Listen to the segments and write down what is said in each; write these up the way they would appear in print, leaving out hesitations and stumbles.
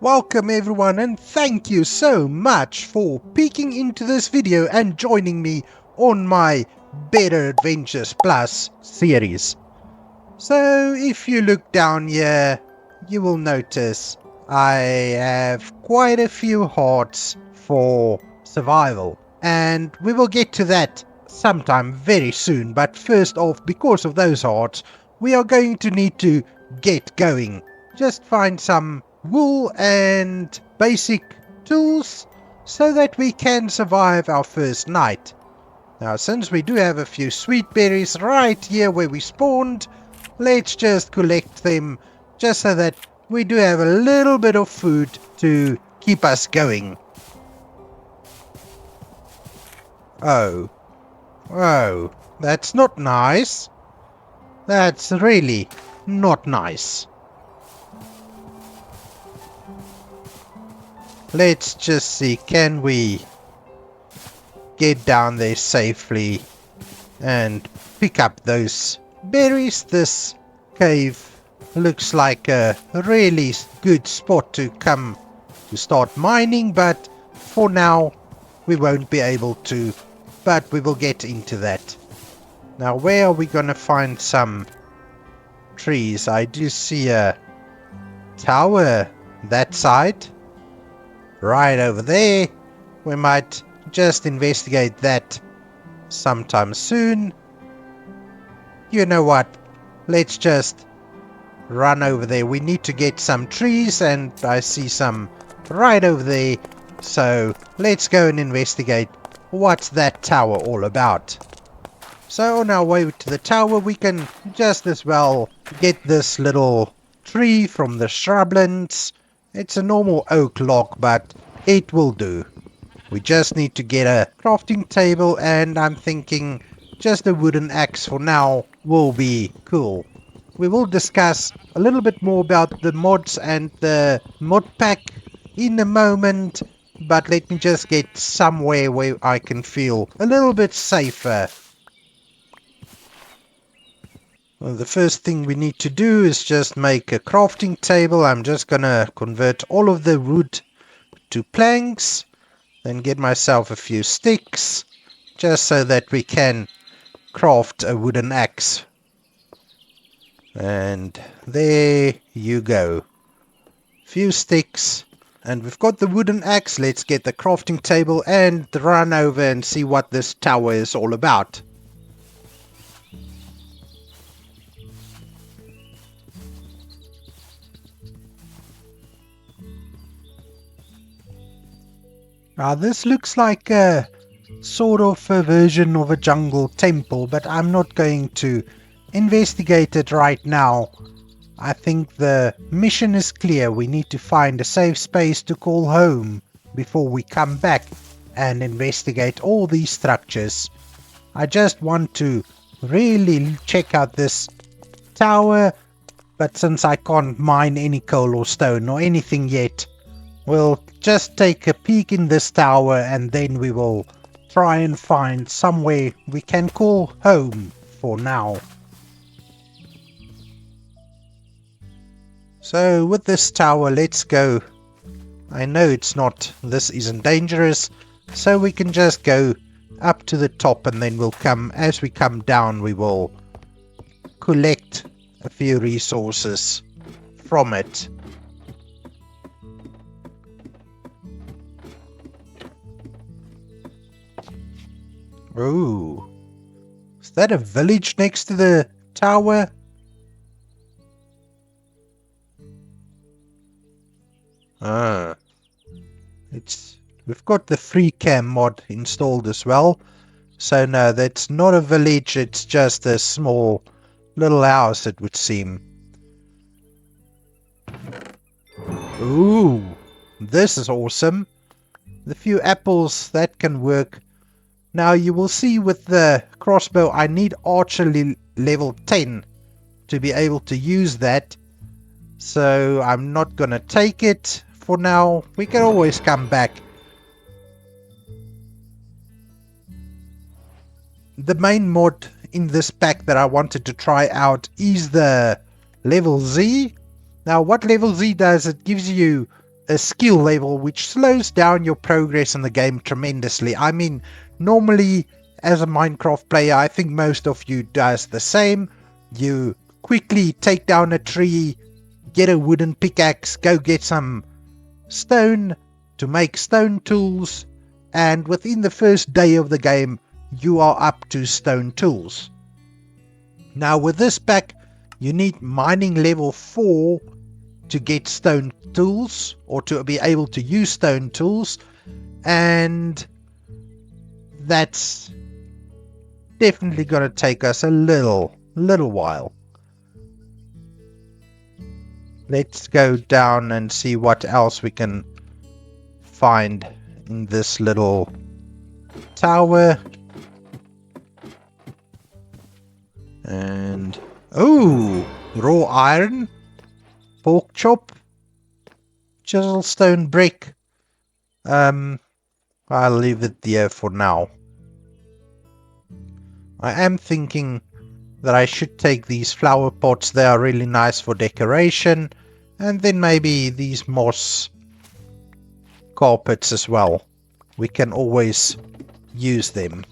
Welcome everyone, and thank you so much for peeking into this video and joining me on my Better Adventures Plus series. So if you look down here, you will notice I have quite a few hearts for survival, and we will get to that sometime very soon. But first off, because of those hearts, we are going to need to get going. Just find some wool and basic tools so that we can survive our first night. Now, since we do have a few sweet berries right here where we spawned, let's just collect them just so that we do have a little bit of food to keep us going. Oh, that's not nice. That's really not nice. Let's just see, can we get down there safely and pick up those berries? This cave looks like a really good spot to come to start mining, but for now we won't be able to, but we will get into that. Now, where are we gonna find some trees? I do see a tower that side. Right over there. We might just investigate that sometime soon. You know what? Let's just run over there. We need to get some trees, and I see some right over there. So let's go and investigate what's that tower all about. So on our way to the tower, we can just as well get this little tree from the shrublands. It's a normal oak log, but it will do. We just need to get a crafting table, and I'm thinking just a wooden axe for now will be cool. We will discuss a little bit more about the mods and the mod pack in a moment, but let me just get somewhere where I can feel a little bit safer. Well, the first thing we need to do is just make a crafting table. I'm just gonna convert all of the wood to planks, then get myself a few sticks, just so that we can craft a wooden axe. And there you go. Few sticks, and we've got the wooden axe. Let's get the crafting table and run over and see what this tower is all about. Now this looks like a sort of a version of a jungle temple, but I'm not going to investigate it right now. I think the mission is clear. We need to find a safe space to call home before we come back and investigate all these structures. I just want to really check out this tower, but since I can't mine any coal or stone or anything yet, we'll just take a peek in this tower, and then we will try and find somewhere we can call home for now. So with this tower, let's go. I know this isn't dangerous, so we can just go up to the top, and then we'll come, as we come down, we will collect a few resources from it. Ooh, is that a village next to the tower? We've got the free cam mod installed as well. So no, that's not a village, it's just a small little house, it would seem. Ooh, this is awesome. The few apples, that can work. Now you will see with the crossbow, I need archery level 10 to be able to use that. So I'm not gonna take it for now. We can always come back. The main mod in this pack that I wanted to try out is the level Z. Now what level Z does, it gives you a skill level which slows down your progress in the game tremendously. I mean, normally as a Minecraft player, I think most of you does the same. You quickly take down a tree, get a wooden pickaxe, go get some stone to make stone tools, and within the first day of the game, you are up to stone tools. Now with this pack, you need mining level 4 to get stone tools, or to be able to use stone tools, and that's definitely going to take us a little while. Let's go down and see what else we can find in this little tower. And oh, raw iron, pork chop, chisel stone brick. I'll leave it there for now. I am thinking that I should take these flower pots. They are really nice for decoration, and then maybe these moss carpets as well. We can always use them.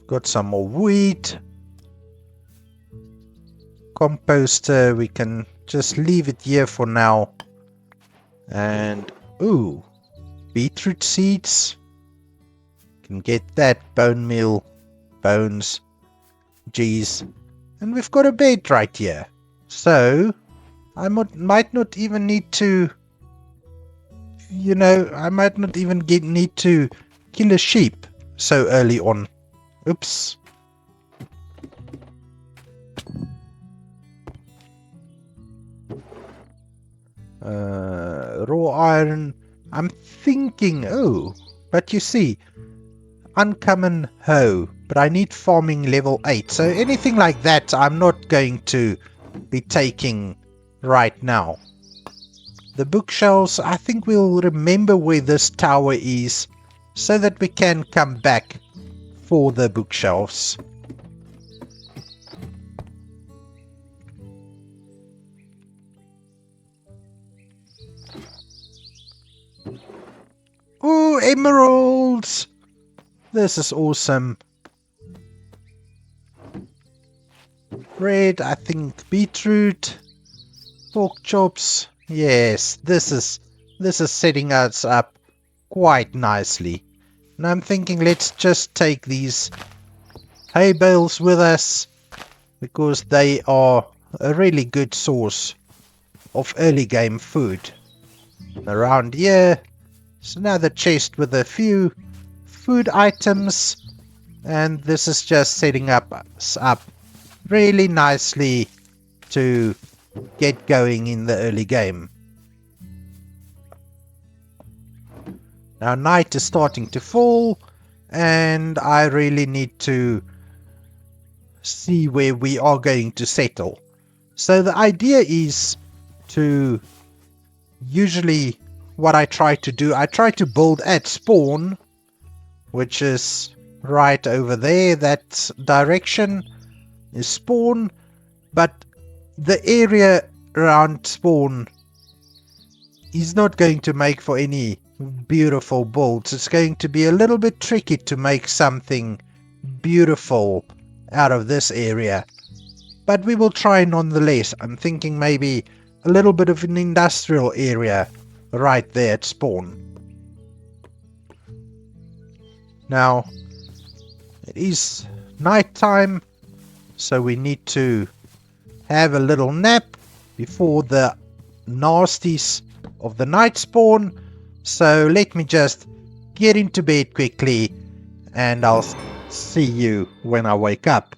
Got some more wheat. Composter, we can just leave it here for now. And ooh, beetroot seeds. Can get that. Bone meal, bones, geez. And we've got a bed right here. So I might not even need to, you know, I might not even need to kill a sheep so early on. Oops. Raw iron. I'm thinking, oh, but you see, uncommon hoe, but I need farming level 8. So anything like that, I'm not going to be taking right now. The bookshelves, I think we'll remember where this tower is so that we can come back for the bookshelves. Ooh, emeralds! This is awesome. Bread, I think beetroot, pork chops. Yes, this is setting us up quite nicely. And I'm thinking let's just take these hay bales with us, because they are a really good source of early game food. Around here, it's another chest with a few food items, and this is just setting us up really nicely to get going in the early game. Now night is starting to fall, and I really need to see where we are going to settle. So the idea is to, usually what I try to do, I try to build at spawn, which is right over there. That direction is spawn, but the area around spawn is not going to make for any beautiful builds. It's going to be a little bit tricky to make something beautiful out of this area, but we will try nonetheless. I'm thinking maybe a little bit of an industrial area right there at spawn. Now it is night time, so we need to have a little nap before the nasties of the night spawn. So let me just get into bed quickly, and I'll see you when I wake up.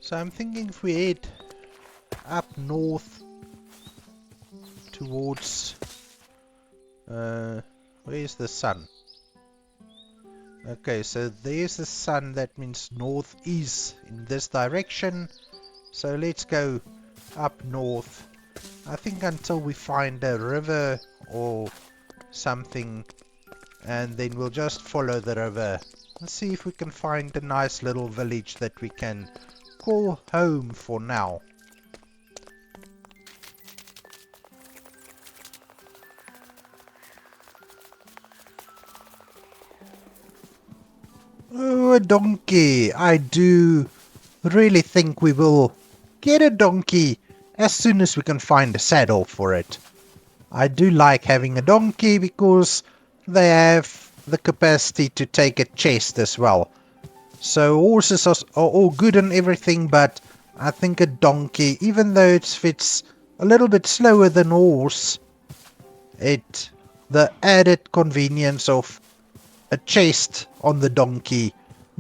So I'm thinking if we head up north towards where's the sun? Okay, so there's the sun. That means north is in this direction. So let's go up north I think until we find a river or something, and then we'll just follow the river and see if we can find a nice little village that we can call home for now. Oh, a donkey! I do really think we will get a donkey as soon as we can find a saddle for it. I do like having a donkey because they have the capacity to take a chest as well. So horses are all good and everything, but I think a donkey, even though it's a little bit slower than a horse, the added convenience of a chest on the donkey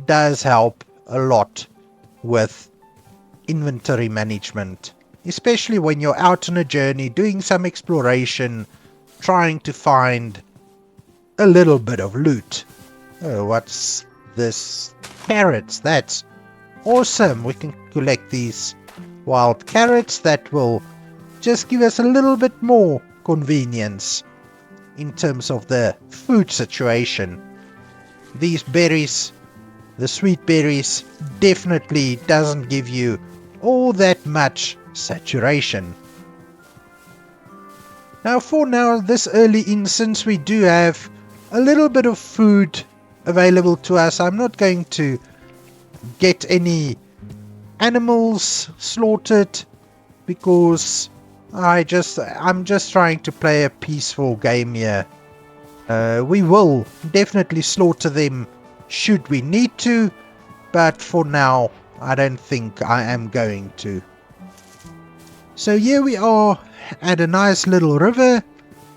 does help a lot with inventory management, especially when you're out on a journey doing some exploration, trying to find a little bit of loot. Oh, what's this? Carrots. That's awesome. We can collect these wild carrots. That will just give us a little bit more convenience in terms of the food situation. These berries, the sweet berries, definitely doesn't give you all that much saturation. Now for now, this early in, since we do have a little bit of food available to us, I'm not going to get any animals slaughtered because I'm just trying to play a peaceful game here. We will definitely slaughter them should we need to, but for now I don't think I am going to. So here we are at a nice little river.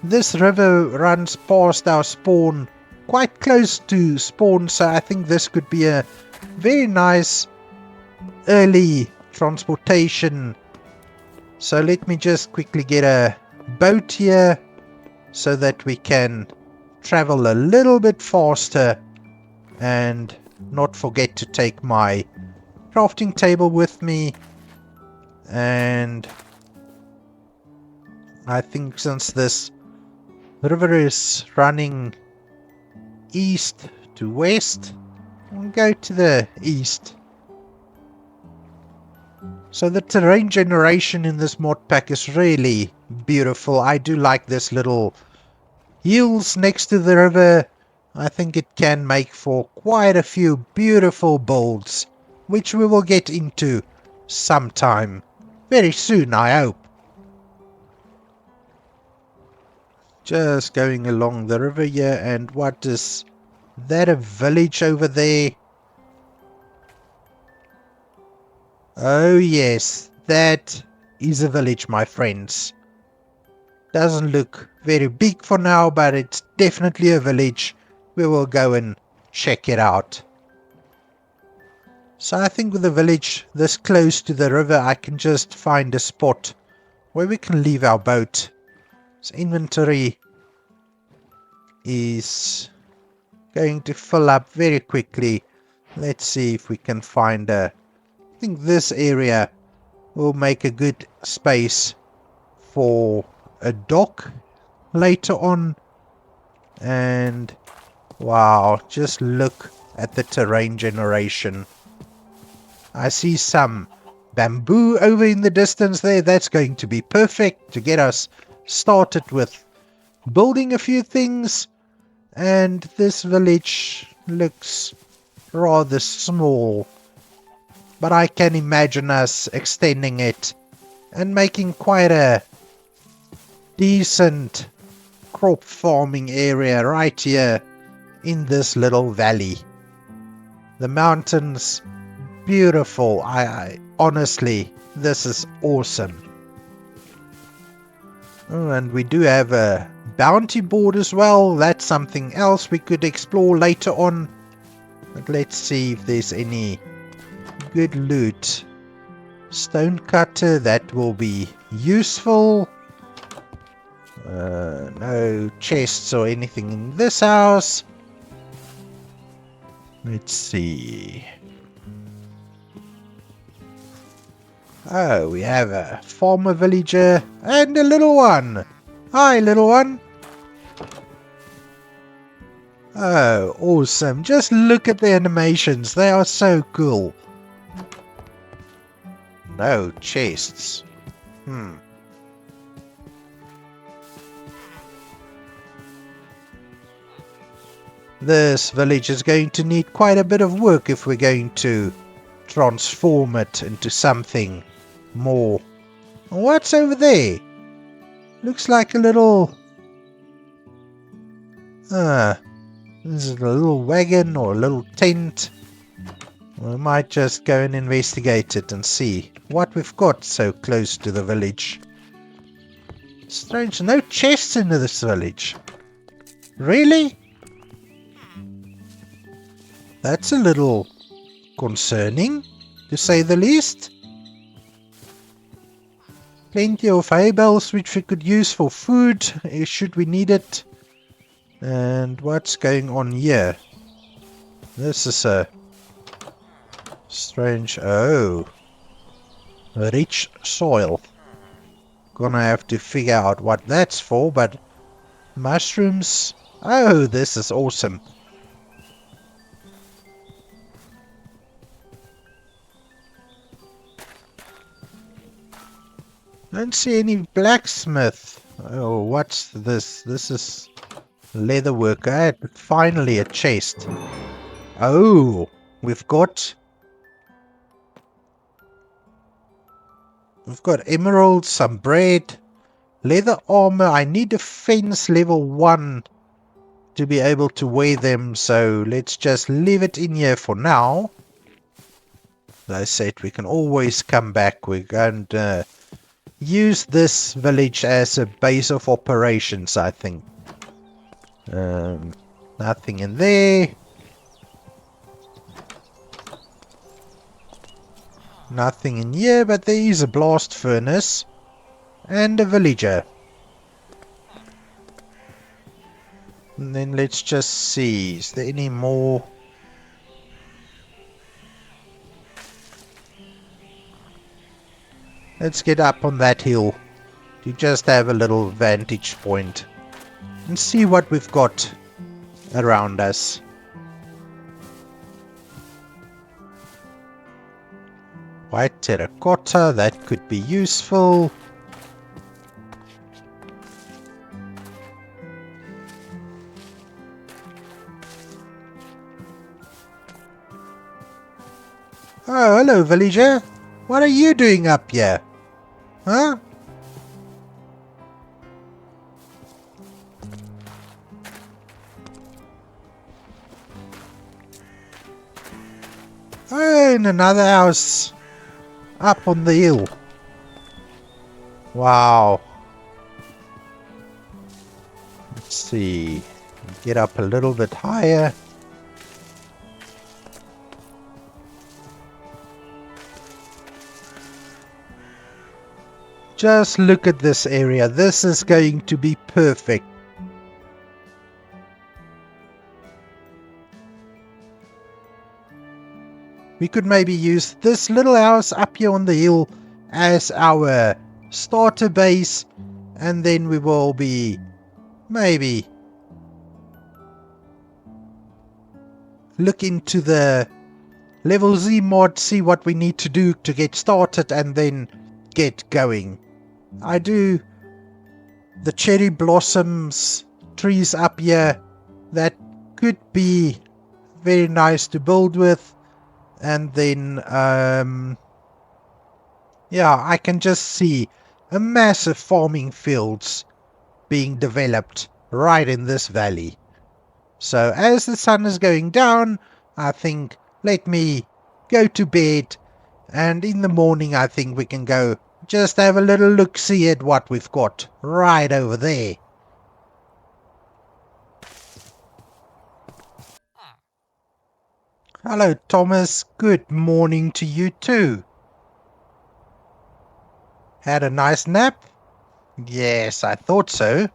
This river runs past our spawn, quite close to spawn, so I think this could be a very nice early transportation. So let me just quickly get a boat here so that we can travel a little bit faster, and not forget to take my crafting table with me. And I think since this river is running east to west, we'll go to the east. So the terrain generation in this mod pack is really beautiful. I do like this little hills next to the river. I think it can make for quite a few beautiful builds, which we will get into sometime very soon, I hope. Just going along the river here, and what is that, a village over there? Oh yes, that is a village, my friends. Doesn't look very big for now, but it's definitely a village. We will go and check it out. So I think with a village this close to the river, I can just find a spot where we can leave our boat. So inventory is going to fill up very quickly. Let's see if we can find I think this area will make a good space for a dock later on. And wow, just look at the terrain generation. I see some bamboo over in the distance there. That's going to be perfect to get us started with building a few things. And this village looks rather small, but I can imagine us extending it and making quite a decent crop farming area right here in this little valley. The mountains, beautiful. I honestly, this is awesome. Oh, and we do have a bounty board as well. That's something else we could explore later on. But let's see if there's any good loot. Stone cutter, that will be useful. No chests or anything in this house. Let's see. Oh, we have a farmer villager and a little one. Hi, little one. Oh, awesome. Just look at the animations. They are so cool. No chests. This village is going to need quite a bit of work if we're going to transform it into something more. What's over there? Looks like a little... This is a little wagon or a little tent. We might just go and investigate it and see what we've got so close to the village. Strange, no chests in this village. Really? That's a little concerning, to say the least. Plenty of hay bales which we could use for food, should we need it. And what's going on here? This is a strange... Oh. Rich soil. Gonna have to figure out what that's for, but... Mushrooms... Oh, this is awesome. Don't see any blacksmith. Oh, what's this? This is leather worker. Finally a chest. Oh, we've got emeralds, some bread, leather armor. I need defense level 1 to be able to wear them, so let's just leave it in here for now. As I said, we can always come back. We're going to use this village as a base of operations, I think. Nothing in there. Nothing in here, but there is a blast furnace and a villager. And then let's just see, is there any more? Let's get up on that hill to just have a little vantage point and see what we've got around us. White terracotta, that could be useful. Oh, hello villager. What are you doing up here? Huh? Oh, in another house up on the hill. Wow. Let's see. Get up a little bit higher. Just look at this area. This is going to be perfect. We could maybe use this little house up here on the hill as our starter base, and then we will be maybe look into the level Z mod, see what we need to do to get started, and then get going. I do the cherry blossoms trees up here. That could be very nice to build with. And then, yeah, I can just see a massive farming fields being developed right in this valley. So as the sun is going down, I think let me go to bed, and in the morning I think we can go just have a little look-see at what we've got right over there. Hello Thomas, good morning to you too. Had a nice nap? Yes, I thought so.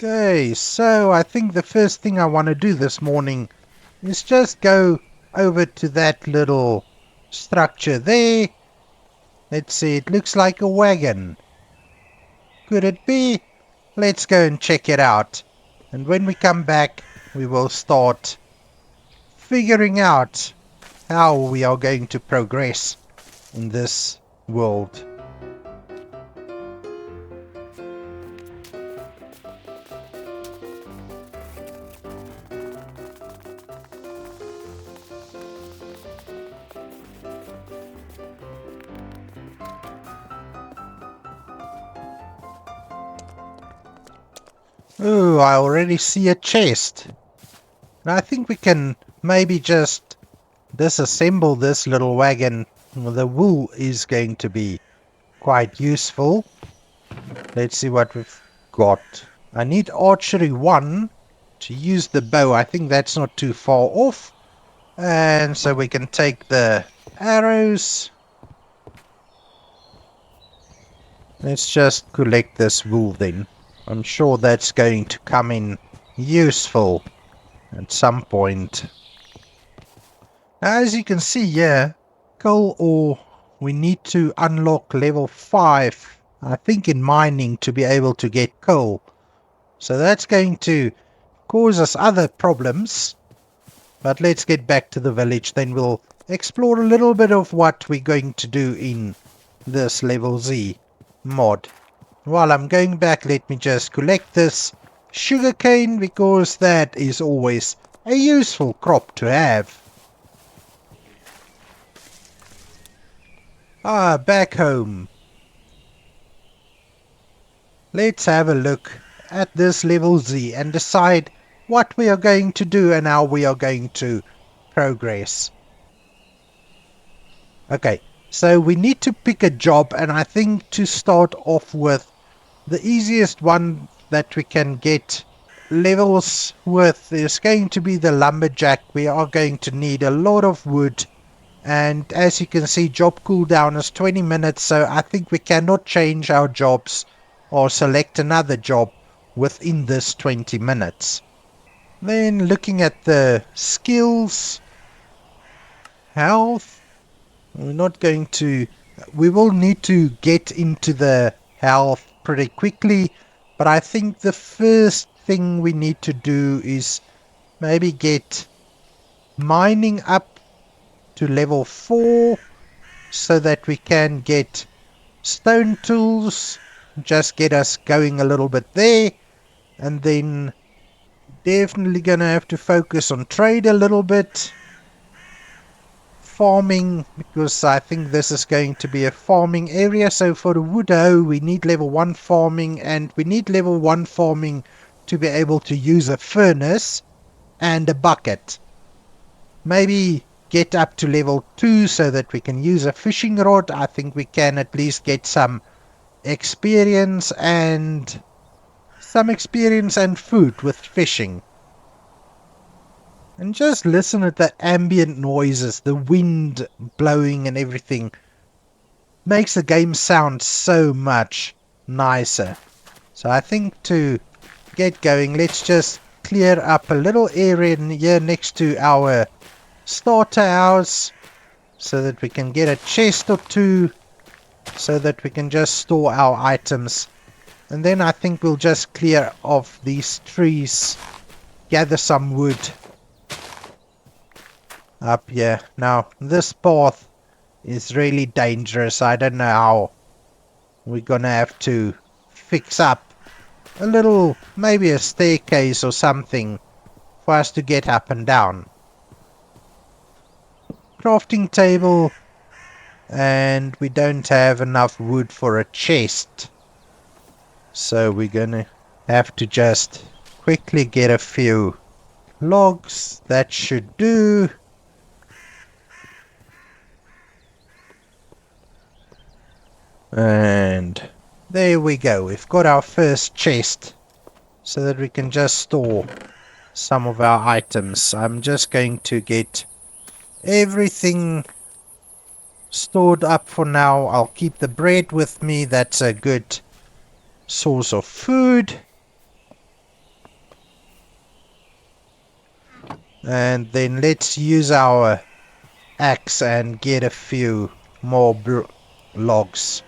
Okay, so I think the first thing I want to do this morning is just go over to that little structure there. Let's see, it looks like a wagon. Could it be? Let's go and check it out. And when we come back, we will start figuring out how we are going to progress in this world. Oh, I already see a chest. I think we can maybe just disassemble this little wagon. The wool is going to be quite useful. Let's see what we've got. I need archery 1 to use the bow. I think that's not too far off. And so we can take the arrows. Let's just collect this wool then. I'm sure that's going to come in useful at some point. As you can see here, coal ore, we need to unlock level 5, I think, in mining to be able to get coal. So that's going to cause us other problems. But let's get back to the village, then we'll explore a little bit of what we're going to do in this level Z mod. While I'm going back, let me just collect this sugarcane, because that is always a useful crop to have. Ah, back home. Let's have a look at this level Z and decide what we are going to do and how we are going to progress. Okay, so we need to pick a job, and I think to start off with, the easiest one that we can get levels with is going to be the lumberjack. We are going to need a lot of wood, and as you can see, job cooldown is 20 minutes, so I think we cannot change our jobs or select another job within this 20 minutes. Then looking at the skills, health, we will need to get into the health pretty quickly, but I think the first thing we need to do is maybe get mining up to level 4 so that we can get stone tools, just get us going a little bit there, and then definitely gonna have to focus on trade a little bit. Farming, because I think this is going to be a farming area. So for the wood hoe, we need level 1 farming, and we need level 1 farming to be able to use a furnace and a bucket. Maybe get up to level 2 so that we can use a fishing rod. I think we can at least get some experience and food with fishing. And just listen at the ambient noises, the wind blowing and everything. Makes the game sound so much nicer. So I think to get going, let's just clear up a little area here next to our starter house, so that we can get a chest or two, so that we can just store our items. And then I think we'll just clear off these trees, gather some wood up here. Now this path is really dangerous. I don't know how we're gonna have to fix up a little, maybe a staircase or something for us to get up and down. Crafting table, and we don't have enough wood for a chest, so we're gonna have to just quickly get a few logs. That should do. And there we go, we've got our first chest, so that we can just store some of our items. I'm just going to get everything stored up for now. I'll keep the bread with me, that's a good source of food. And then let's use our axe and get a few more logs.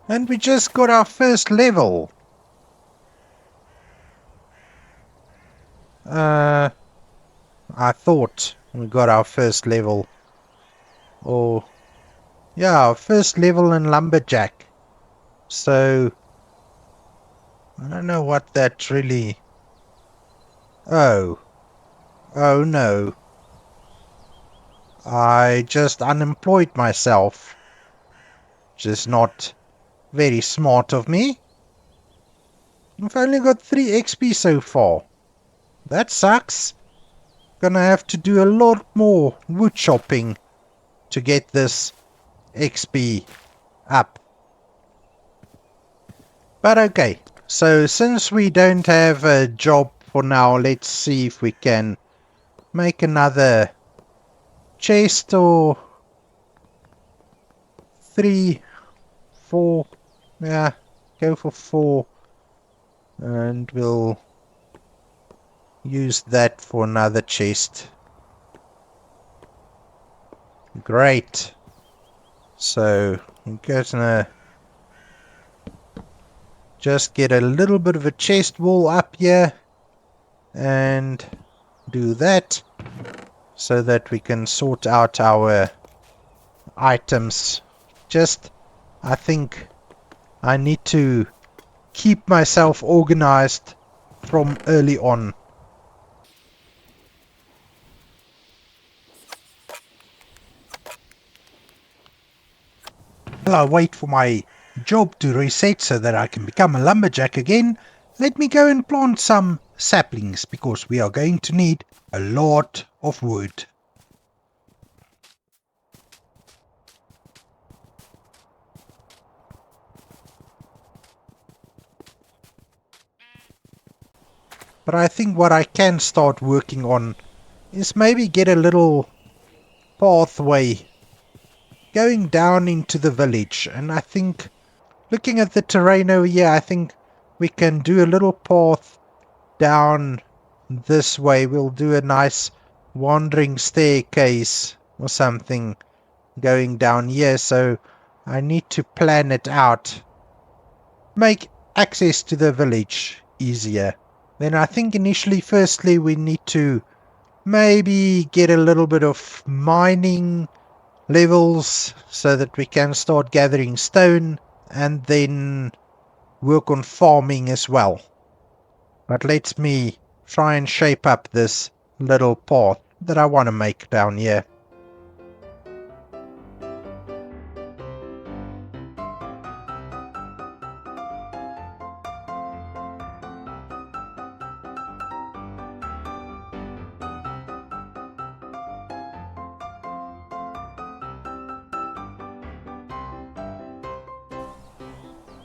And we just got our first level. I thought we got our first level. Or, yeah, our first level in Lumberjack. So, I don't know what that really... Oh. Oh no. I just unemployed myself. Which is not very smart of me. I've only got 3 XP so far. That sucks. Gonna have to do a lot more wood chopping to get this XP up. But okay, so since we don't have a job for now, let's see if we can make another chest or 3, 4, yeah, go for 4, and we'll use that for another chest. Great. So I'm gonna just get a little bit of a chest wall up here and do that so that we can sort out our items. Just, I think I need to keep myself organized from early on. While I wait for my job to reset so that I can become a lumberjack again, let me go and plant some saplings because we are going to need a lot of wood. But I think what I can start working on is maybe get a little pathway going down into the village. And I think, looking at the terrain over here, I think we can do a little path down this way. We'll do a nice wandering staircase or something going down here. So I need to plan it out. Make access to the village easier. Then I think initially, firstly, we need to maybe get a little bit of mining levels so that we can start gathering stone and then work on farming as well. But let me try and shape up this little path that I want to make down here.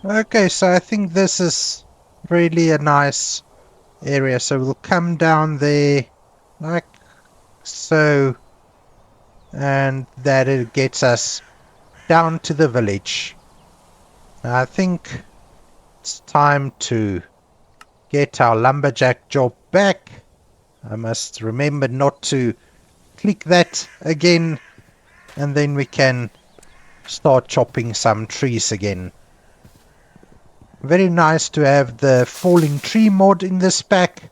Okay, so I think this is really a nice area. So we'll come down there like so, and that it gets us down to the village. Now, I think it's time to get our lumberjack job back. I must remember not to click that again, and then we can start chopping some trees again. Very nice to have the falling tree mod in this pack.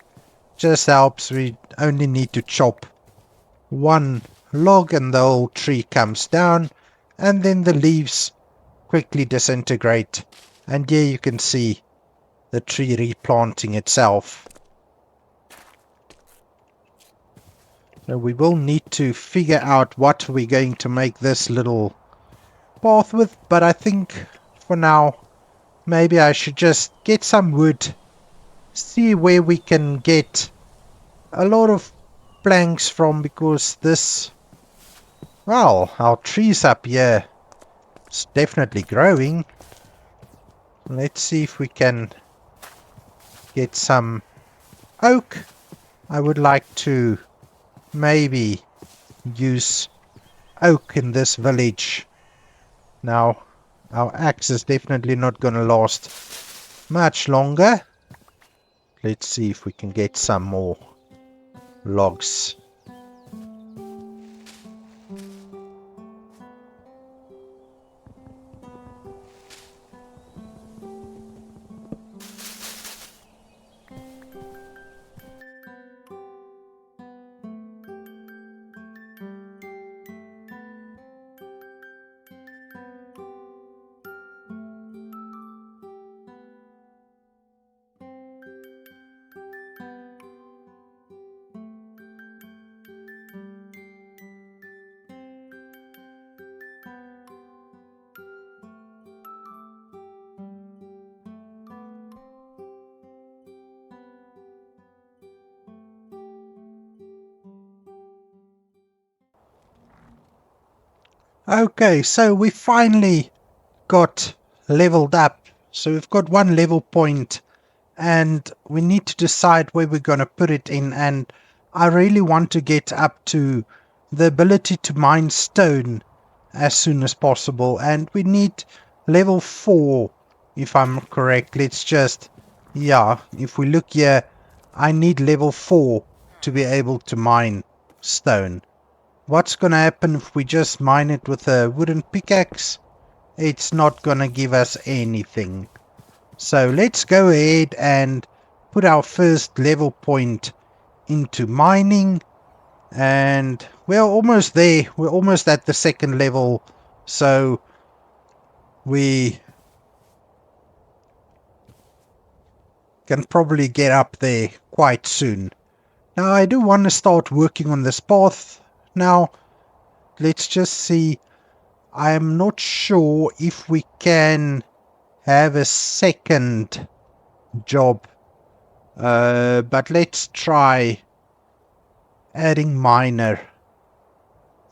Just helps. We only need to chop one log and the whole tree comes down, and then the leaves quickly disintegrate. And here you can see the tree replanting itself. Now we will need to figure out what we're going to make this little path with, but I think for now maybe I should just get some wood, see where we can get a lot of planks from, because this, well, our trees up here It's definitely growing. Let's see if we can get some oak. I would like to maybe use oak in this village. Now, our axe is definitely not going to last much longer. Let's see if we can get some more logs. Okay, so we finally got leveled up. So we've got one level point and we need to decide where we're going to put it in, and I really want to get up to the ability to mine stone as soon as possible, and we need level 4 if I'm correct. Let's just, yeah, if we look here, I need level 4 to be able to mine stone. What's gonna happen if we just mine it with a wooden pickaxe? It's not gonna give us anything. So let's go ahead and put our first level point into mining, and we're almost there. We're almost at the second level, so we can probably get up there quite soon. Now I do want to start working on this path. Now let's just see. I'm not sure if we can have a second job, but let's try adding miner.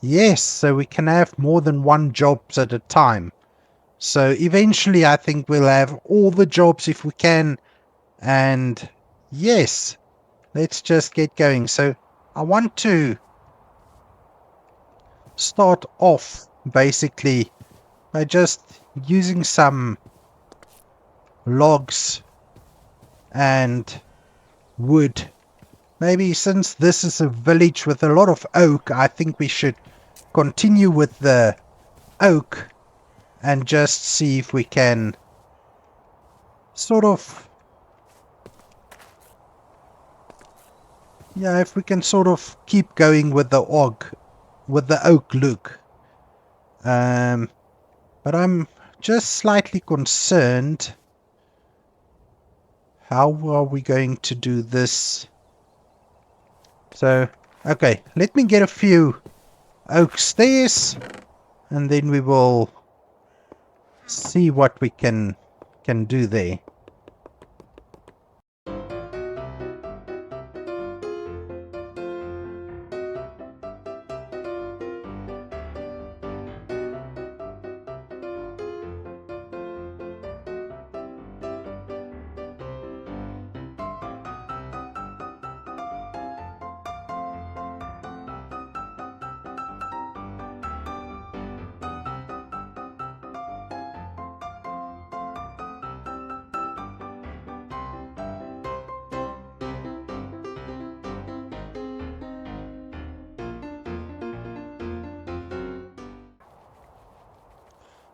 Yes, so we can have more than one jobs at a time. So eventually I think we'll have all the jobs if we can, and yes, let's just get going. So I want to start off basically by just using some logs and wood. Maybe since this is a village with a lot of oak, I think we should continue with the oak and just see if we can sort of, yeah, if we can sort of keep going with the oak look. But I'm just slightly concerned. How are we going to do this? So, okay, let me get a few oak stairs, and then we will see what we can do there.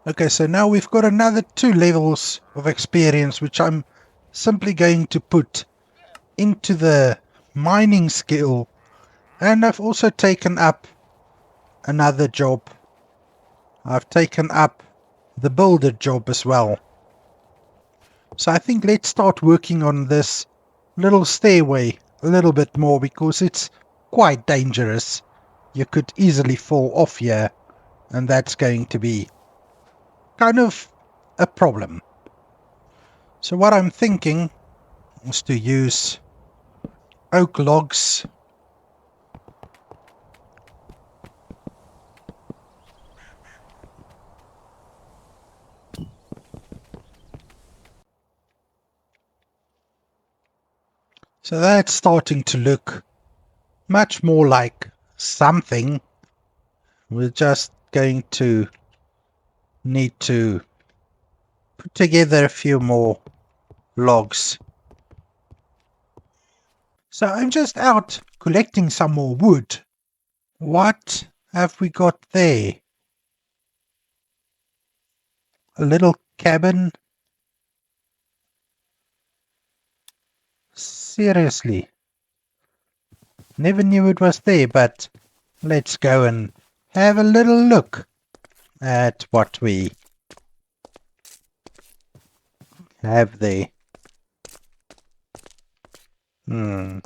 Okay, so now we've got another 2 levels of experience, which I'm simply going to put into the mining skill. And I've also taken up another job. I've taken up the builder job as well. So I think let's start working on this little stairway a little bit more, because it's quite dangerous. You could easily fall off here, and that's going to be kind of a problem. So what I'm thinking is to use oak logs So that's starting to look much more like something. We're just going to need to put together a few more logs. So I'm just out collecting some more wood. What have we got there? A little cabin? Seriously? Never knew it was there, but let's go and have a little look at what we have there. Hmm.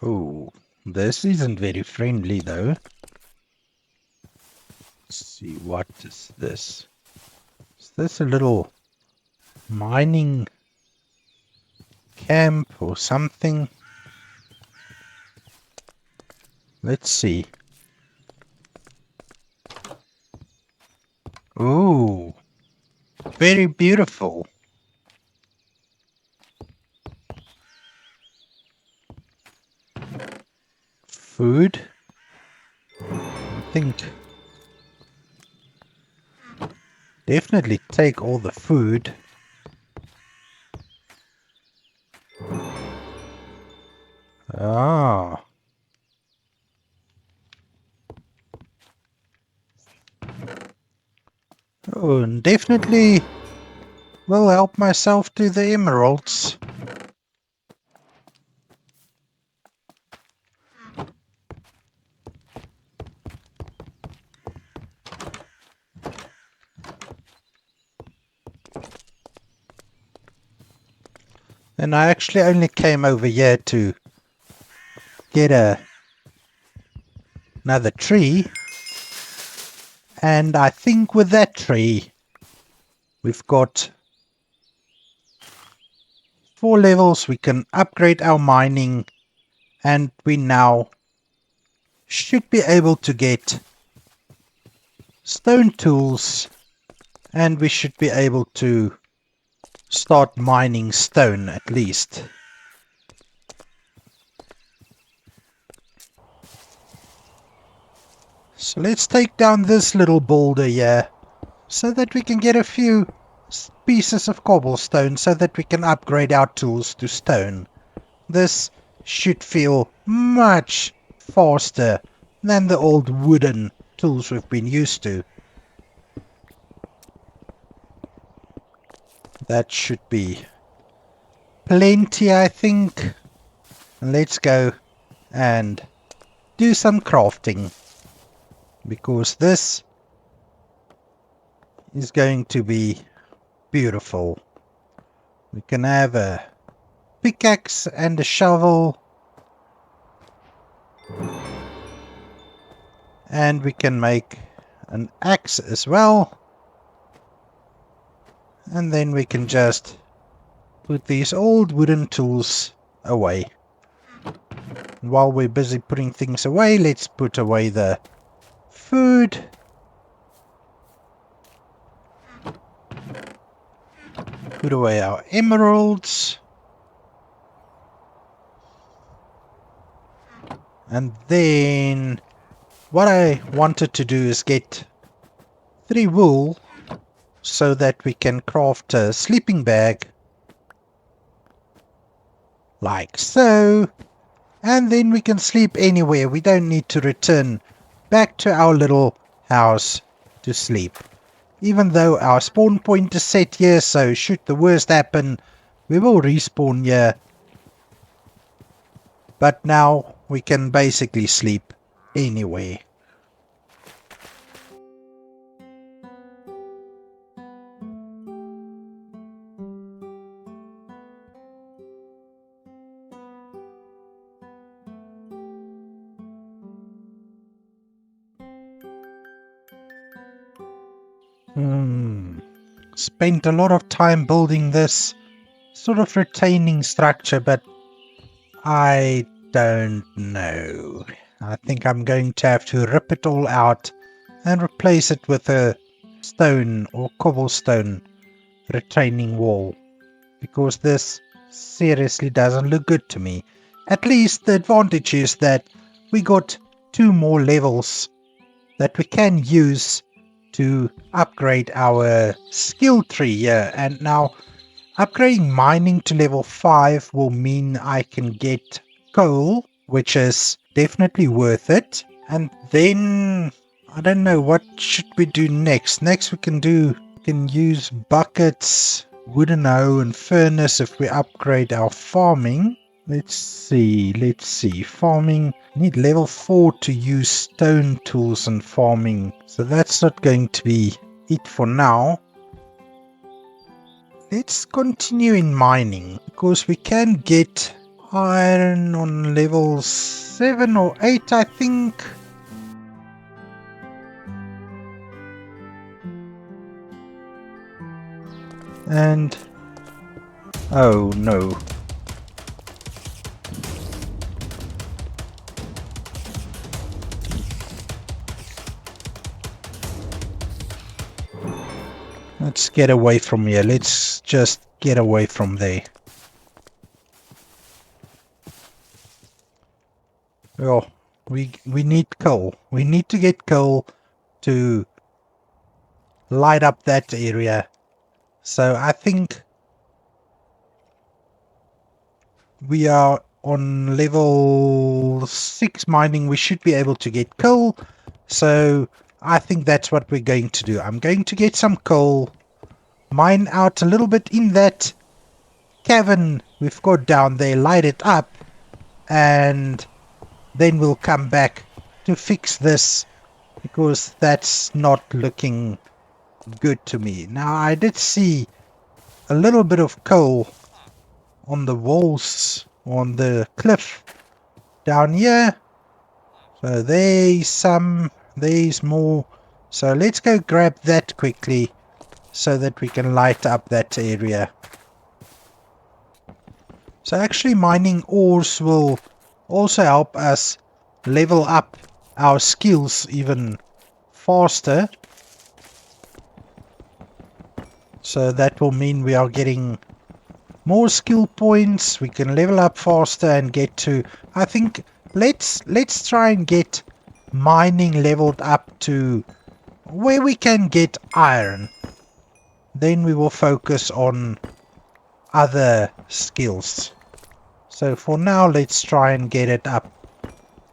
Oh, this isn't very friendly though. Let's see, what is this? Is this a little mining camp or something? Let's see. Oh, very beautiful. Food? I think definitely take all the food. Ah. Oh, and definitely will help myself to the emeralds. And I actually only came over here to get another tree. And I think with that tree, we've got 4 levels. We can upgrade our mining, and we now should be able to get stone tools, and we should be able to start mining stone at least. So let's take down this little boulder here so that we can get a few pieces of cobblestone so that we can upgrade our tools to stone. This should feel much faster than the old wooden tools we've been used to. That should be plenty, I think. Let's go and do some crafting, because this is going to be beautiful. We can have a pickaxe and a shovel, and we can make an axe as well, and then we can just put these old wooden tools away. While we're busy putting things away, let's put away the food. Put away our emeralds. And then what I wanted to do is get 3 wool so that we can craft a sleeping bag like so, and then we can sleep anywhere. We don't need to return back to our little house to sleep, even though our spawn point is set here, so should the worst happen we will respawn here. But now we can basically sleep anywhere. Spent a lot of time building this sort of retaining structure, but I don't know. I think I'm going to have to rip it all out and replace it with a stone or cobblestone retaining wall, because this seriously doesn't look good to me. At least the advantage is that we got 2 more levels that we can use to upgrade our skill tree here. And now upgrading mining to level 5 will mean I can get coal, which is definitely worth it. And then I don't know, what should we do next? Next we can use buckets, wooden hoe and furnace if we upgrade our farming. Let's see. Farming, need level 4 to use stone tools and farming. So that's not going to be it for now. Let's continue in mining, because we can get iron on level 7 or 8, I think. And oh no. Let's get away from here. Let's just get away from there. Oh, we need coal. We need to get coal to light up that area. So I think we are on level 6 mining. We should be able to get coal. So I think that's what we're going to do. I'm going to get some coal, mine out a little bit in that cavern we've got down there, light it up, and then we'll come back to fix this, because that's not looking good to me. Now, I did see a little bit of coal on the walls, on the cliff down here. So there's some, there's more. So let's go grab that quickly so that we can light up that area. So actually mining ores will also help us level up our skills even faster. So that will mean we are getting more skill points. We can level up faster and get to, I think, let's try and get mining leveled up to where we can get iron. Then we will focus on other skills. So for now, let's try and get it up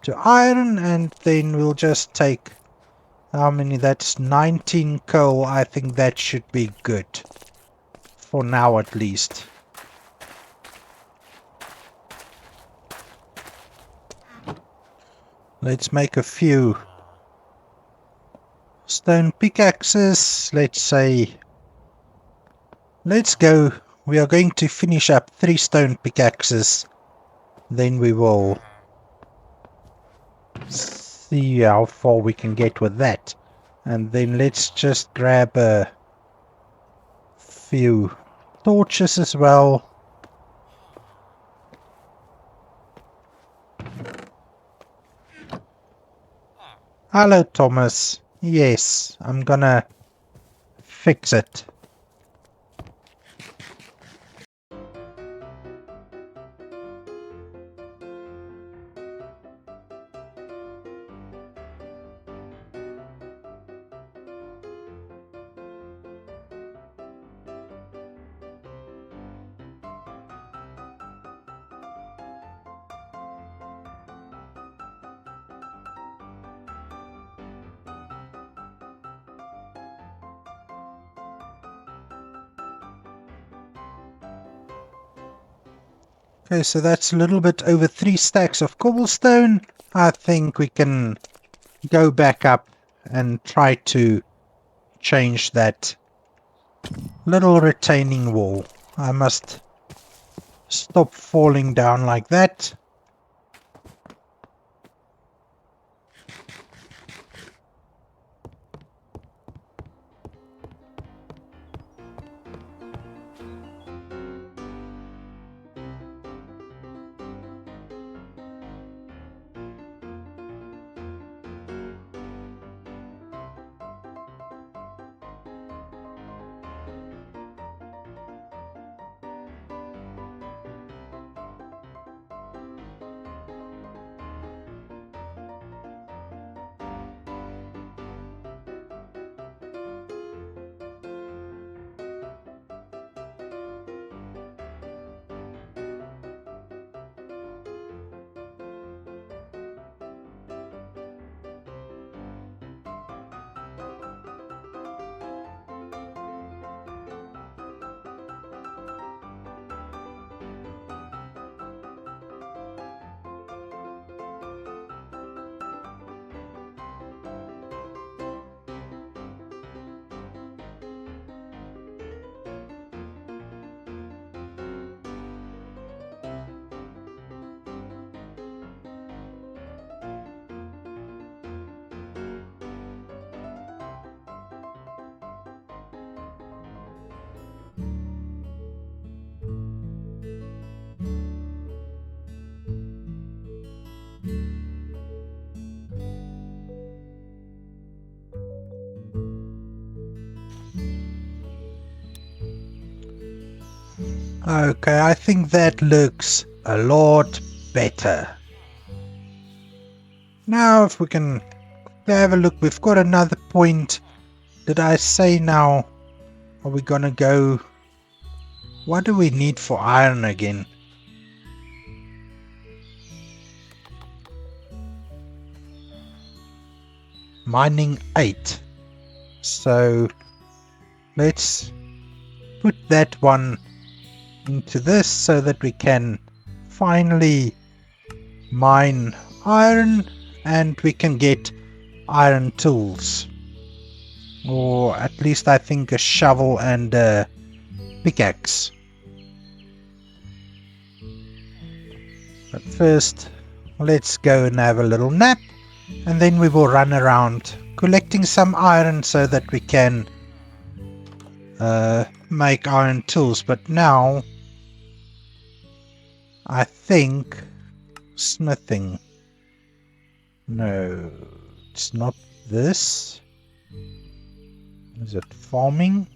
to iron, and then we'll just take, how many? That's 19 coal. I think that should be good for now, at least. Let's make a few stone pickaxes. Let's say, let's go. We are going to finish up 3 stone pickaxes. Then we will see how far we can get with that. And then let's just grab a few torches as well. Hello, Thomas. Yes, I'm gonna fix it. Okay, so that's a little bit over 3 stacks of cobblestone. I think we can go back up and try to change that little retaining wall. I must stop falling down like that. Okay, I think that looks a lot better. Now if we can have a look, we've got another point. Did I say now? Are we gonna go... What do we need for iron again? Mining 8. So let's put that one into this so that we can finally mine iron and we can get iron tools. Or at least I think a shovel and a pickaxe. But first, let's go and have a little nap, and then we will run around collecting some iron so that we can make iron tools. But now, I think smithing. No, it's not this. Is it farming?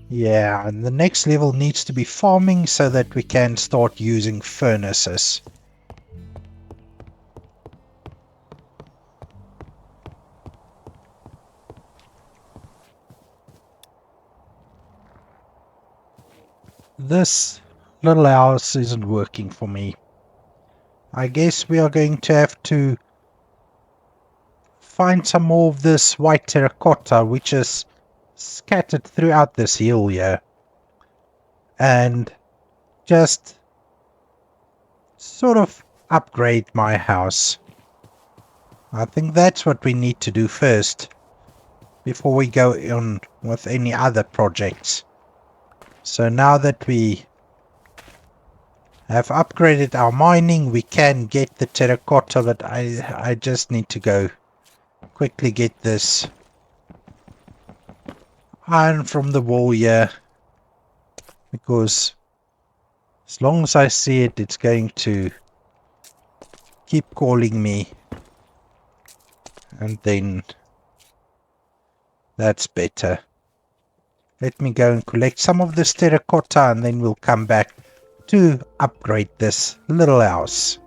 Yeah, and the next level needs to be farming so that we can start using furnaces. This little house isn't working for me. I guess we are going to have to find some more of this white terracotta, which is scattered throughout this hill here, and just sort of upgrade my house. I think that's what we need to do first before we go on with any other projects. So now that we have upgraded our mining, we can get the terracotta, but I just need to go quickly get this iron from the wall here, because as long as I see it, it's going to keep calling me, and then that's better. Let me go and collect some of this terracotta, and then we'll come back to upgrade this little house.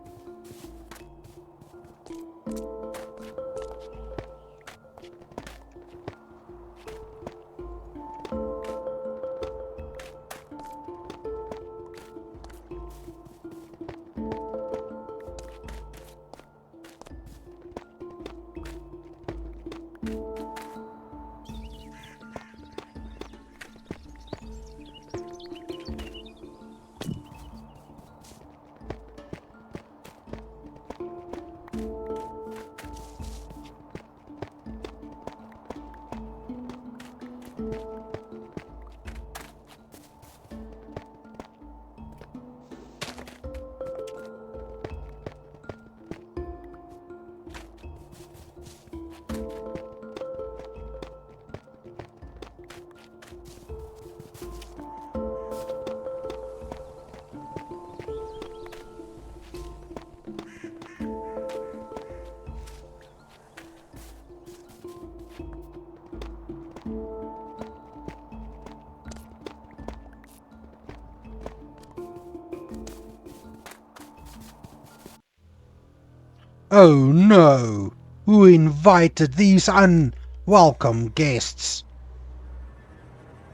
Oh no! Who invited these unwelcome guests?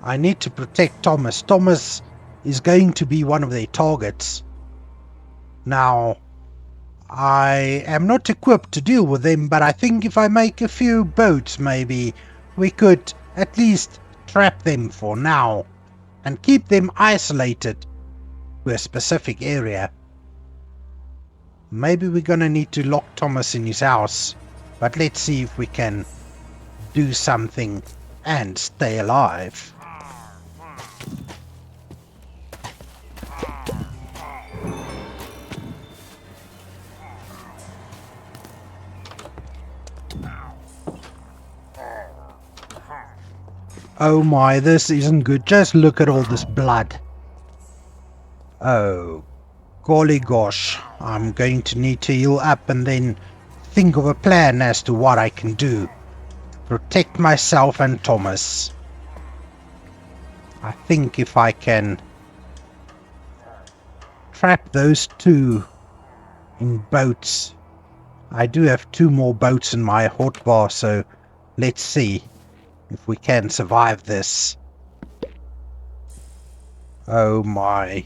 I need to protect Thomas. Thomas is going to be one of their targets. Now, I am not equipped to deal with them, but I think if I make a few boats, maybe we could at least trap them for now and keep them isolated to a specific area. Maybe we're gonna need to lock Thomas in his house, but let's see if we can do something and stay alive. Oh my, this isn't good. Just look at all this blood. Oh, golly gosh. I'm going to need to heal up and then think of a plan as to what I can do to protect myself and Thomas. I think if I can trap those two in boats. I do have 2 more boats in my hotbar, so let's see if we can survive this. Oh my.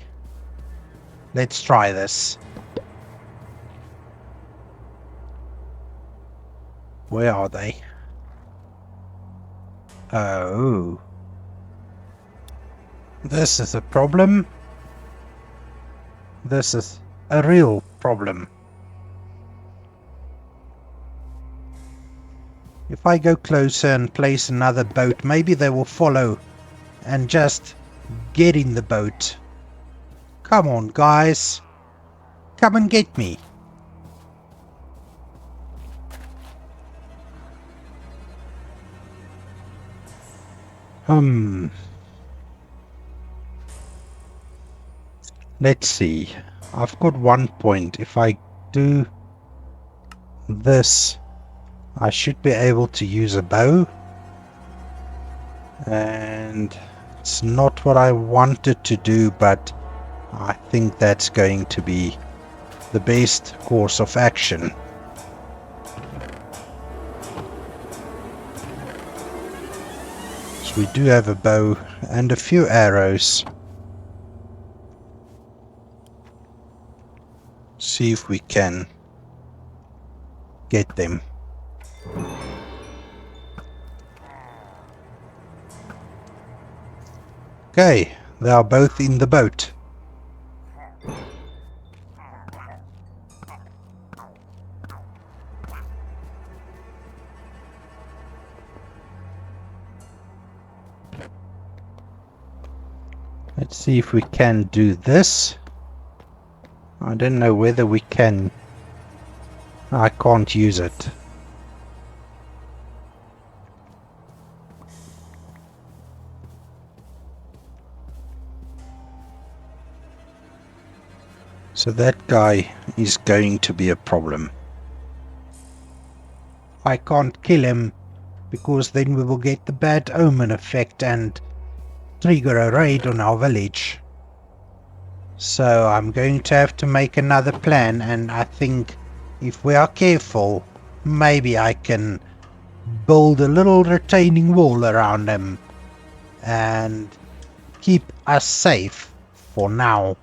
Let's try this. Where are they? Oh. This is a problem. This is a real problem. If I go closer and place another boat, maybe they will follow and just get in the boat. Come on, guys. Come and get me. Let's see. I've got 1 point. If I do this, I should be able to use a bow. And it's not what I wanted to do, but I think that's going to be the best course of action. So we do have a bow and a few arrows. See if we can get them. Okay, they are both in the boat. Let's see if we can do this. I don't know whether we can. I can't use it. So that guy is going to be a problem. I can't kill him because then we will get the bad omen effect and trigger a raid on our village. So I'm going to have to make another plan, and I think if we are careful, maybe I can build a little retaining wall around him and keep us safe for now.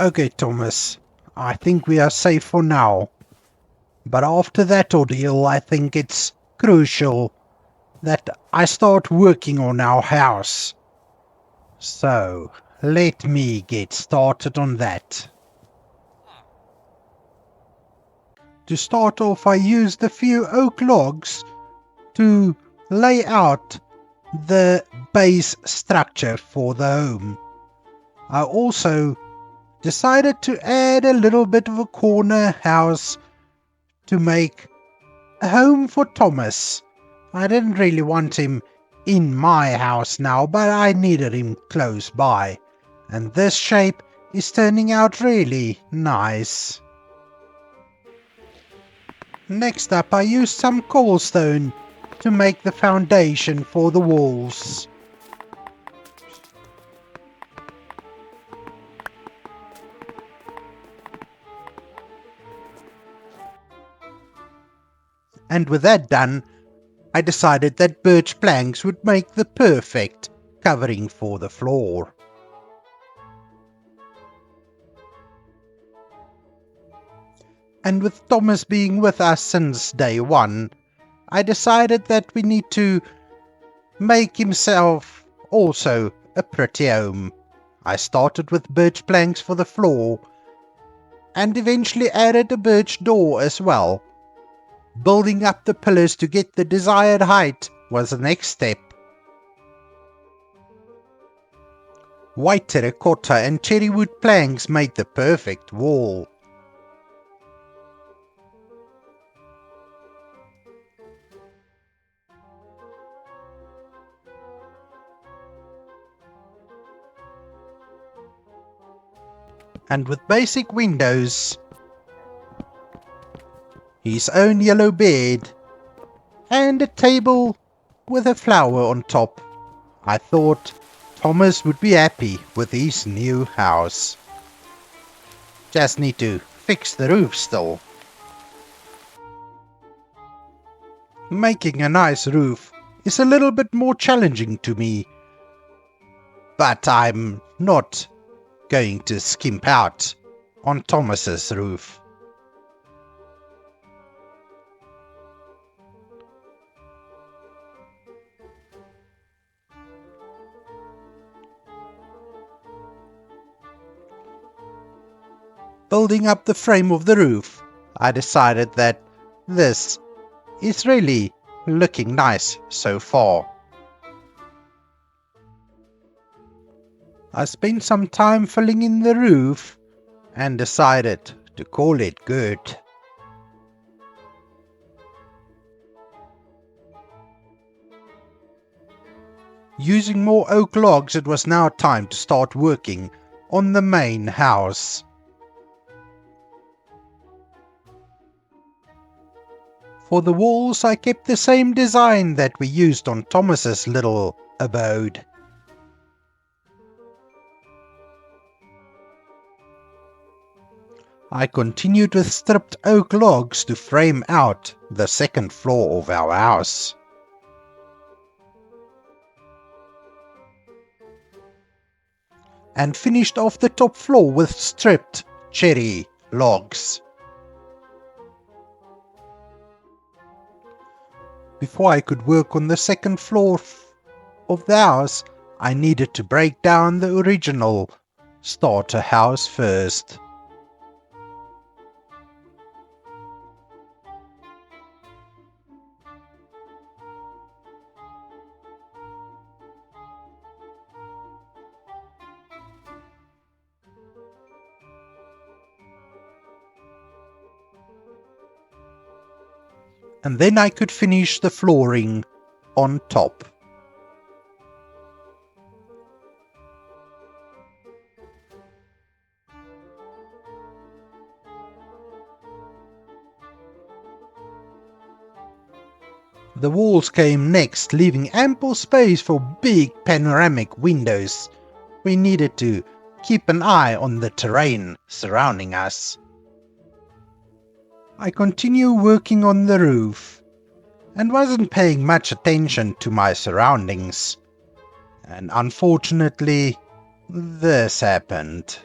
Okay, Thomas, I think we are safe for now. But after that ordeal, I think it's crucial that I start working on our house. So, let me get started on that. To start off, I used a few oak logs to lay out the base structure for the home. I also decided to add a little bit of a corner house to make a home for Thomas. I didn't really want him in my house now, but I needed him close by. And this shape is turning out really nice. Next up, I used some cobblestone to make the foundation for the walls. And with that done, I decided that birch planks would make the perfect covering for the floor. And with Thomas being with us since day one, I decided that we need to make himself also a pretty home. I started with birch planks for the floor, and eventually added a birch door as well. Building up the pillars to get the desired height was the next step. White terracotta and cherrywood planks made the perfect wall. and with basic windows, his own yellow bed, and a table with a flower on top, I thought Thomas would be happy with his new house. Just need to fix the roof still. Making a nice roof is a little bit more challenging to me, but I'm not going to skimp out on Thomas's roof. Building up the frame of the roof, I decided that this is really looking nice so far. I spent some time filling in the roof and decided to call it good. Using more oak logs, it was now time to start working on the main house. For the walls, I kept the same design that we used on Thomas's little abode. I continued with stripped oak logs to frame out the second floor of our house. And finished off the top floor with stripped cherry logs. Before I could work on the second floor of the house, I needed to break down the original starter house first. And then I could finish the flooring on top. The walls came next, leaving ample space for big panoramic windows. We needed to keep an eye on the terrain surrounding us. I continued working on the roof and wasn't paying much attention to my surroundings. And unfortunately, this happened.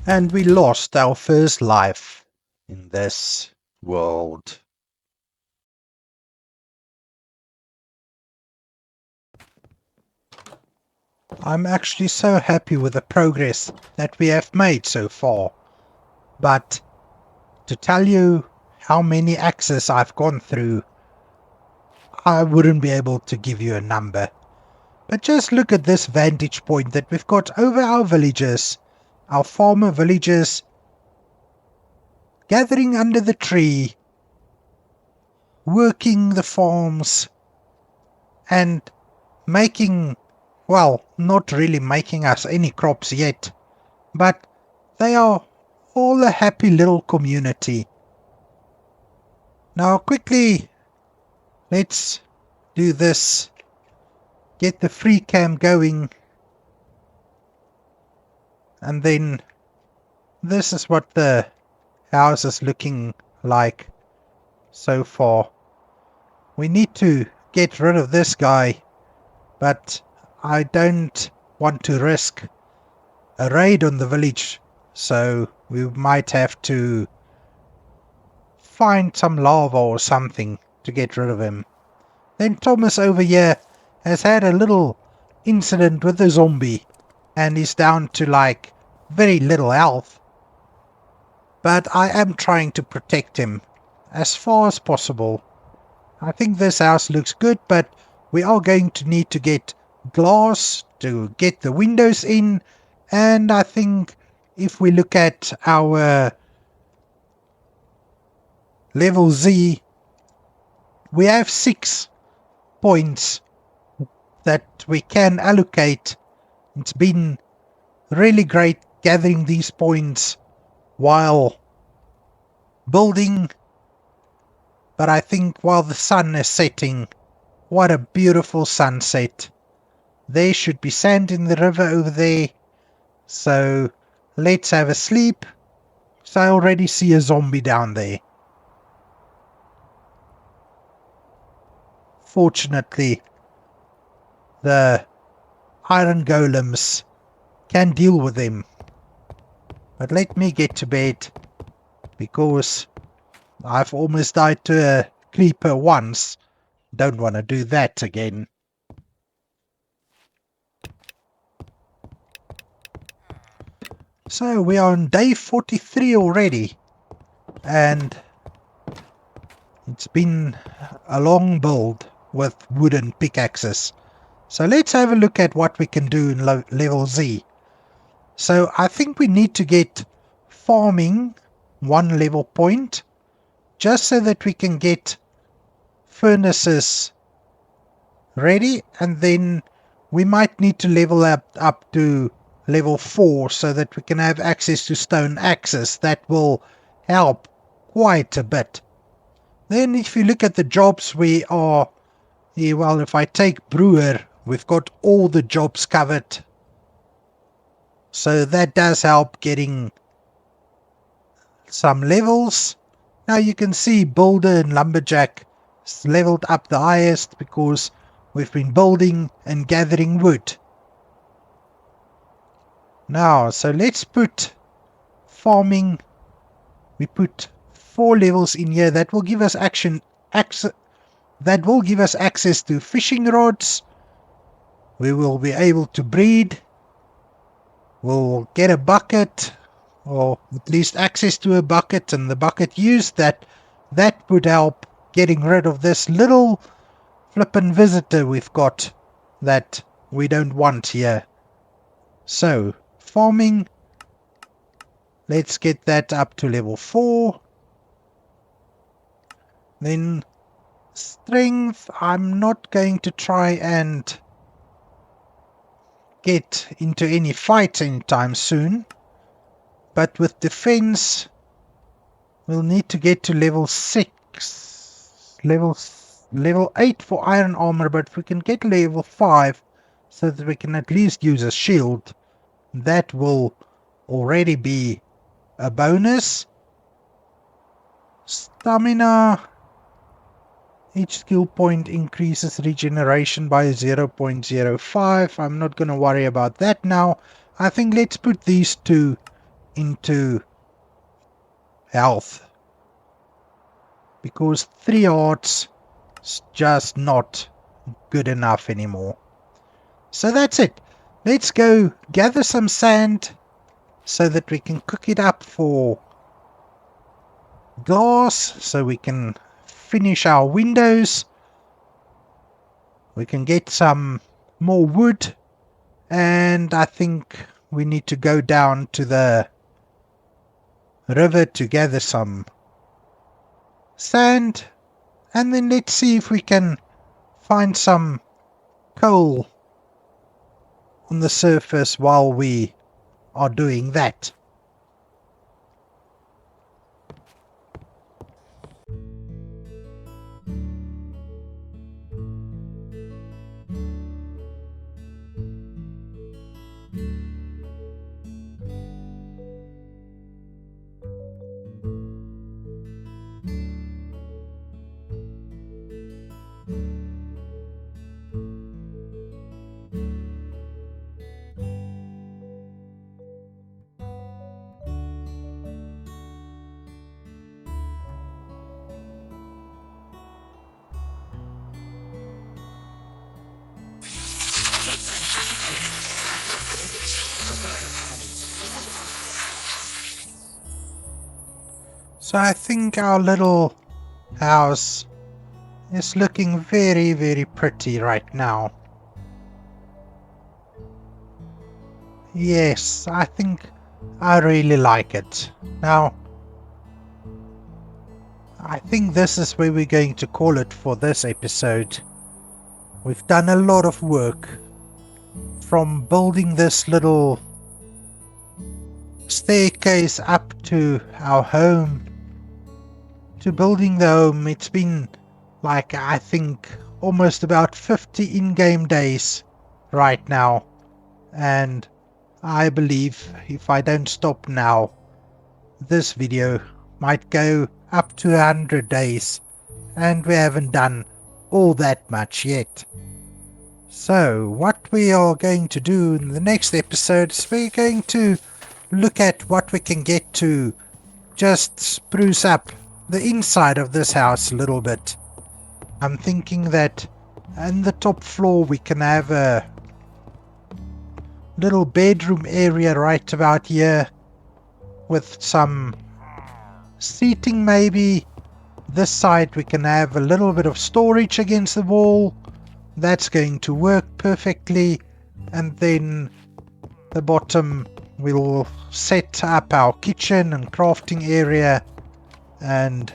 And we lost our first life in this world. I'm actually so happy with the progress that we have made so far, but to tell you how many axes I've gone through, I wouldn't be able to give you a number. But just look at this vantage point that we've got over our villages, our farmer villages, gathering under the tree, working the farms, and making, well, not really making us any crops yet, but they are all a happy little community. Now quickly, let's do this. Get the free cam going. And then this is what the house is looking like so far. We need to get rid of this guy, but I don't want to risk a raid on the village, so we might have to find some lava or something to get rid of him. Then Thomas over here has had a little incident with a zombie and is down to like very little health. But I am trying to protect him as far as possible. I think this house looks good, but we are going to need to get glass to get the windows in, and I think if we look at our level Z, we have 6 points that we can allocate It's been really great gathering these points while building, but I think while the sun is setting, what a beautiful sunset. There should be sand in the river over there, so let's have a sleep. So I already see a zombie down there. Fortunately, the iron golems can deal with them. But let me get to bed, because I've almost died to a creeper once. Don't want to do that again. So we are on day 43 already, and it's been a long build with wooden pickaxes. So let's have a look at what we can do in level Z. So I think we need to get farming 1 level point, just so that we can get furnaces ready, and then we might need to level up to level 4 so that we can have access to stone axes. That will help quite a bit. Then if you look at the jobs, we are, yeah, well, if I take brewer, we've got all the jobs covered, so that does help getting some levels. Now you can see builder and lumberjack leveled up the highest because we've been building and gathering wood. Now, so let's put farming. We put 4 levels in here. That will give us that will give us access to fishing rods. We will be able to breed. We'll get a bucket, or at least access to a bucket, and the bucket used. That would help getting rid of this little flippin' visitor we've got that we don't want here. So farming, let's get that up to level 4. Then strength, I'm not going to try and get into any fights anytime soon, but with defense we'll need to get to level 6, level 8 for iron armor, but if we can get level 5 so that we can at least use a shield, that will already be a bonus. Stamina, each skill point increases regeneration by 0.05. I'm not going to worry about that now. I think let's put these two into health, because 3 hearts is just not good enough anymore. So that's it. Let's go gather some sand so that we can cook it up for glass, so we can finish our windows. We can get some more wood, and I think we need to go down to the river to gather some sand, and then let's see if we can find some coal on the surface while we are doing that. So I think our little house is looking very, very pretty right now. Yes, I think I really like it. Now, I think this is where we're going to call it for this episode. We've done a lot of work from building this little staircase up to our home, to building the home, it's been like, I think, almost about 50 in-game days right now. And I believe if I don't stop now, this video might go up to 100 days, and we haven't done all that much yet. So what we are going to do in the next episode is we're going to look at what we can get to just spruce up the inside of this house a little bit. I'm thinking that on the top floor we can have a little bedroom area right about here with some seating maybe. This side we can have a little bit of storage against the wall. That's going to work perfectly. And then the bottom we'll set up our kitchen and crafting area and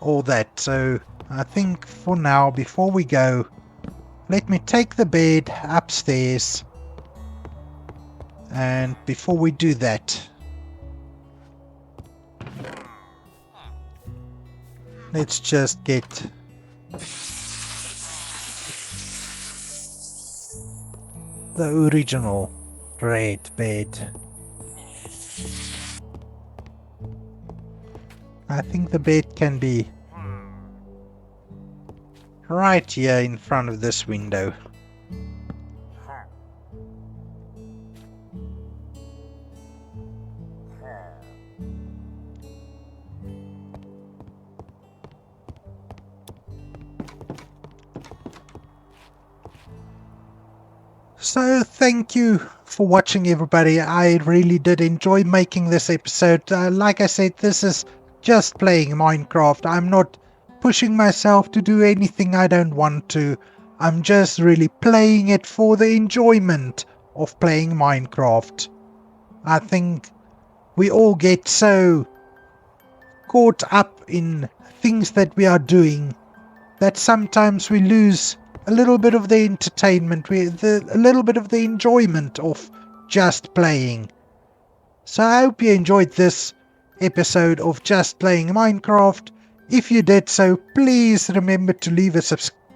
all that. So I think for now, before we go, let me take the bed upstairs. And before we do that, let's just get the original red bed. I think the bed can be right here in front of this window. So thank you for watching, everybody. I really did enjoy making this episode. Like I said, this is just playing Minecraft. I'm not pushing myself to do anything I don't want to. I'm just really playing it for the enjoyment of playing Minecraft. I think we all get so caught up in things that we are doing that sometimes we lose a little bit of the entertainment, a little bit of the enjoyment of just playing. So I hope you enjoyed this episode of Just Playing Minecraft. If you did so, please remember to leave a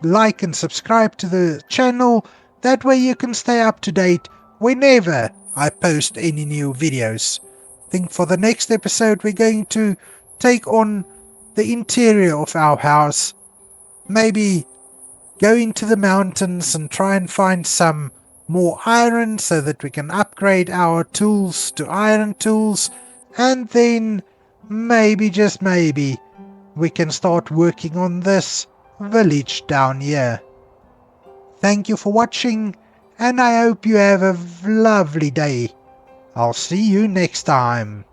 like and subscribe to the channel. That way you can stay up to date whenever I post any new videos. I think for the next episode we're going to take on the interior of our house. Maybe go into the mountains and try and find some more iron so that we can upgrade our tools to iron tools. And then maybe, just maybe, we can start working on this village down here. Thank you for watching, and I hope you have a lovely day. I'll see you next time.